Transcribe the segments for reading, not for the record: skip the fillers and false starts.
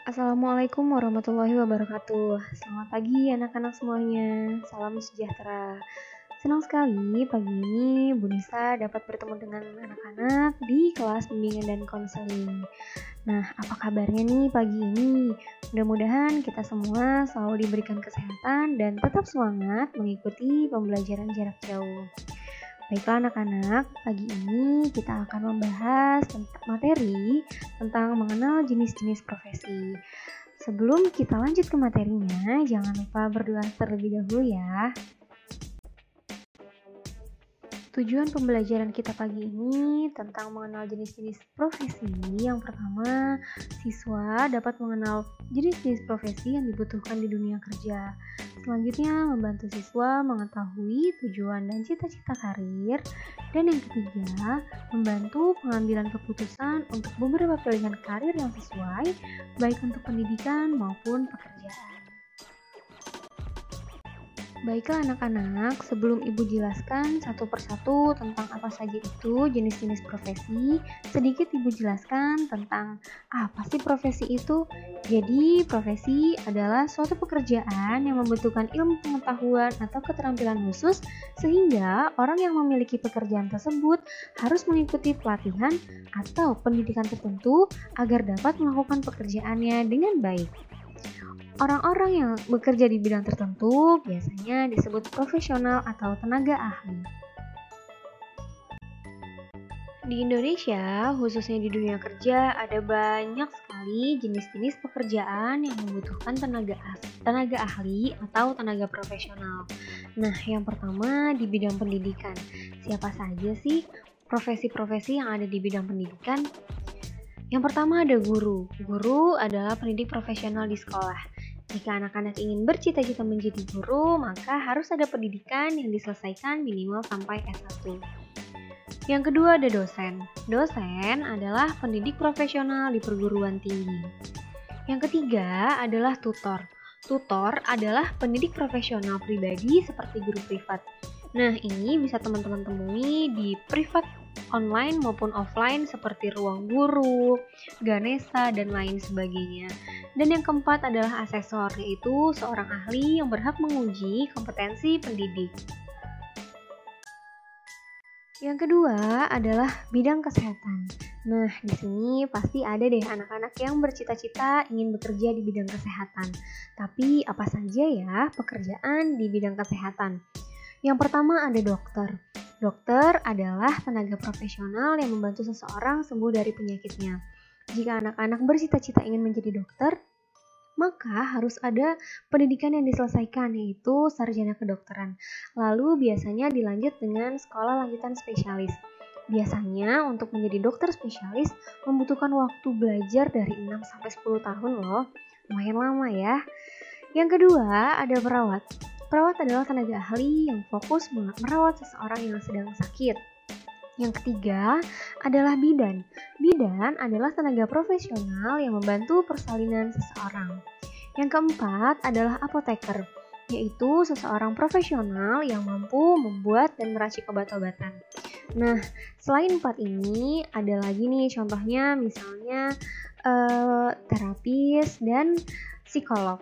Assalamualaikum warahmatullahi wabarakatuh. Selamat pagi anak-anak semuanya. Salam sejahtera. Senang sekali pagi ini Bu Nisa dapat bertemu dengan anak-anak di kelas bimbingan dan konseling. Nah, apa kabarnya nih pagi ini? Mudah-mudahan kita semua selalu diberikan kesehatan dan tetap semangat mengikuti pembelajaran jarak jauh. Baiklah anak-anak, pagi ini kita akan membahas materi tentang mengenal jenis-jenis profesi. Sebelum kita lanjut ke materinya, jangan lupa berdoa terlebih dahulu ya. Tujuan pembelajaran kita pagi ini tentang mengenal jenis-jenis profesi. Yang pertama, siswa dapat mengenal jenis-jenis profesi yang dibutuhkan di dunia kerja. Selanjutnya, membantu siswa mengetahui tujuan dan cita-cita karir. Dan yang ketiga, membantu pengambilan keputusan untuk beberapa pilihan karir yang sesuai, baik untuk pendidikan maupun pekerjaan. Baiklah anak-anak, sebelum Ibu jelaskan satu persatu tentang apa saja itu jenis-jenis profesi, sedikit Ibu jelaskan tentang apa sih profesi itu. Jadi, profesi adalah suatu pekerjaan yang membutuhkan ilmu pengetahuan atau keterampilan khusus sehingga orang yang memiliki pekerjaan tersebut harus mengikuti pelatihan atau pendidikan tertentu agar dapat melakukan pekerjaannya dengan baik. Orang-orang yang bekerja di bidang tertentu biasanya disebut profesional atau tenaga ahli. Di Indonesia, khususnya di dunia kerja, ada banyak sekali jenis-jenis pekerjaan yang membutuhkan tenaga ahli atau tenaga profesional. Nah, yang pertama di bidang pendidikan. Siapa saja sih profesi-profesi yang ada di bidang pendidikan? Yang pertama ada guru. Guru adalah pendidik profesional di sekolah. Jika anak-anak ingin bercita-cita menjadi guru, maka harus ada pendidikan yang diselesaikan minimal sampai S1. Yang kedua ada dosen. Dosen adalah pendidik profesional di perguruan tinggi. Yang ketiga adalah tutor. Tutor adalah pendidik profesional pribadi seperti guru privat. Nah, ini bisa teman-teman temui di privat online maupun offline seperti Ruang Guru, Ganesha, dan lain sebagainya. Dan yang keempat adalah asesor, yaitu seorang ahli yang berhak menguji kompetensi pendidik. Yang kedua adalah bidang kesehatan. Nah, di sini pasti ada deh anak-anak yang bercita-cita ingin bekerja di bidang kesehatan. Tapi apa saja ya pekerjaan di bidang kesehatan? Yang pertama ada dokter. Dokter adalah tenaga profesional yang membantu seseorang sembuh dari penyakitnya. Jika anak-anak bercita-cita ingin menjadi dokter, maka harus ada pendidikan yang diselesaikan, yaitu sarjana kedokteran. Lalu biasanya dilanjut dengan sekolah lanjutan spesialis. Biasanya untuk menjadi dokter spesialis membutuhkan waktu belajar dari 6-10 tahun loh. Lumayan lama ya. Yang kedua ada perawat. Perawat adalah tenaga ahli yang fokus merawat seseorang yang sedang sakit. Yang ketiga adalah bidan. Bidan adalah tenaga profesional yang membantu persalinan seseorang. Yang keempat adalah apoteker, yaitu seseorang profesional yang mampu membuat dan meracik obat-obatan. Nah, selain empat ini ada lagi nih contohnya misalnya terapis dan psikolog.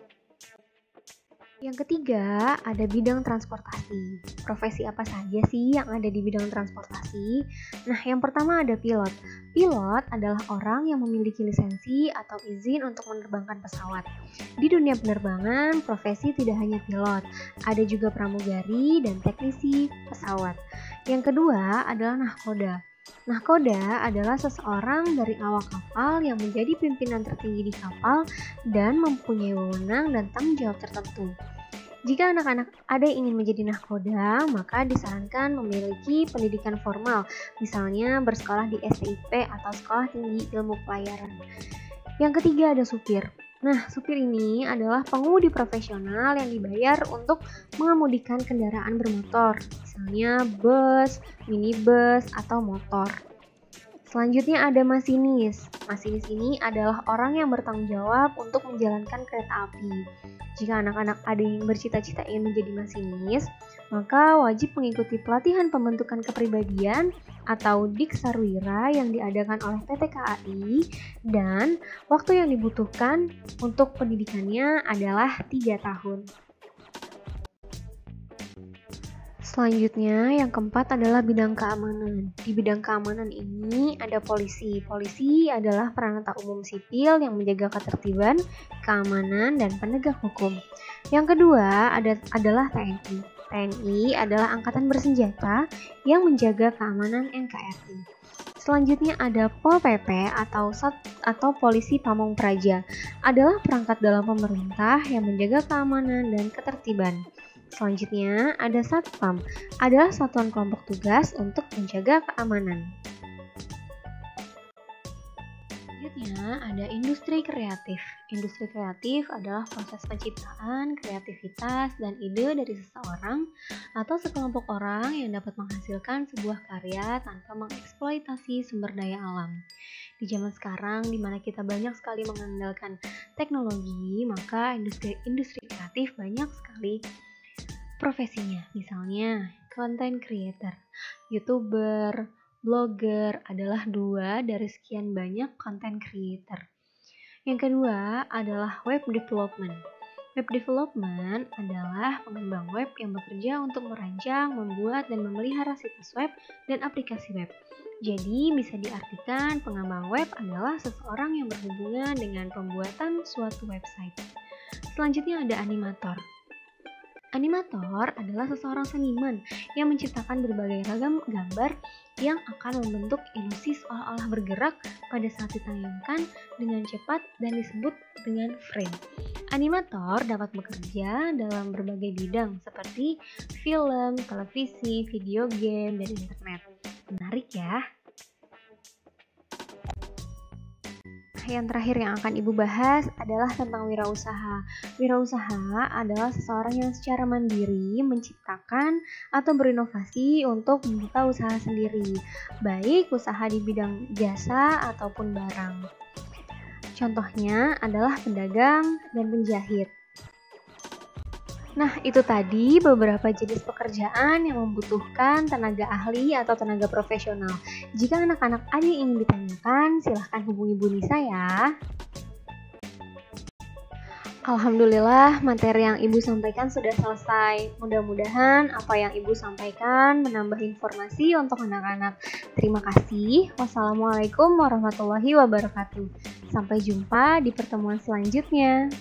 Yang ketiga, ada bidang transportasi. Profesi apa saja sih yang ada di bidang transportasi? Nah, yang pertama ada pilot. Pilot adalah orang yang memiliki lisensi atau izin untuk menerbangkan pesawat. Di dunia penerbangan, profesi tidak hanya pilot, ada juga pramugari dan teknisi pesawat. Yang kedua adalah nahkoda. Nahkoda adalah seseorang dari awak kapal yang menjadi pimpinan tertinggi di kapal dan mempunyai wewenang dan tanggung jawab tertentu. Jika anak-anak ada yang ingin menjadi nahkoda, maka disarankan memiliki pendidikan formal, misalnya bersekolah di STIP atau Sekolah Tinggi Ilmu Pelayaran. Yang ketiga ada supir. Nah, supir ini adalah pengemudi profesional yang dibayar untuk mengemudikan kendaraan bermotor, misalnya bus, minibus, atau motor. Selanjutnya ada masinis. Masinis ini adalah orang yang bertanggung jawab untuk menjalankan kereta api. Jika anak-anak ada yang bercita-cita ingin menjadi masinis, maka wajib mengikuti pelatihan pembentukan kepribadian atau Diksarwira yang diadakan oleh PT KAI, dan waktu yang dibutuhkan untuk pendidikannya adalah 3 tahun. Selanjutnya, yang keempat adalah bidang keamanan. Di bidang keamanan ini ada polisi. Polisi adalah peranata umum sipil yang menjaga ketertiban, keamanan, dan penegak hukum. Yang kedua adalah TNI. TNI adalah angkatan bersenjata yang menjaga keamanan NKRI. Selanjutnya ada Pol PP atau Polisi Pamong Praja, adalah perangkat dalam pemerintah yang menjaga keamanan dan ketertiban. Selanjutnya ada Satpam, adalah satuan kelompok tugas untuk menjaga keamanan. Selanjutnya ada industri kreatif. Industri kreatif adalah proses penciptaan, kreativitas, dan ide dari seseorang atau sekelompok orang yang dapat menghasilkan sebuah karya tanpa mengeksploitasi sumber daya alam. Di zaman sekarang, di mana kita banyak sekali mengandalkan teknologi, maka industri kreatif banyak sekali profesinya. Misalnya, content creator, YouTuber, blogger adalah 2 dari sekian banyak content creator. Yang kedua adalah web development. Web development adalah pengembang web yang bekerja untuk merancang, membuat, dan memelihara situs web dan aplikasi web. Jadi, bisa diartikan pengembang web adalah seseorang yang berhubungan dengan pembuatan suatu website. Selanjutnya ada animator. Animator adalah seseorang seniman yang menciptakan berbagai ragam gambar yang akan membentuk ilusi seolah-olah bergerak pada saat ditayangkan dengan cepat dan disebut dengan frame. Animator dapat bekerja dalam berbagai bidang seperti film, televisi, video game, dan internet. Menarik ya? Yang terakhir yang akan Ibu bahas adalah tentang wirausaha. Wirausaha adalah seseorang yang secara mandiri menciptakan atau berinovasi untuk membuka usaha sendiri, baik usaha di bidang jasa ataupun barang. Contohnya adalah pedagang dan penjahit. Nah, itu tadi beberapa jenis pekerjaan yang membutuhkan tenaga ahli atau tenaga profesional. Jika anak-anak ada yang ingin ditanyakan, silahkan hubungi Bu Nisa ya. Alhamdulillah, materi yang Ibu sampaikan sudah selesai. Mudah-mudahan apa yang Ibu sampaikan menambah informasi untuk anak-anak. Terima kasih. Wassalamualaikum warahmatullahi wabarakatuh. Sampai jumpa di pertemuan selanjutnya.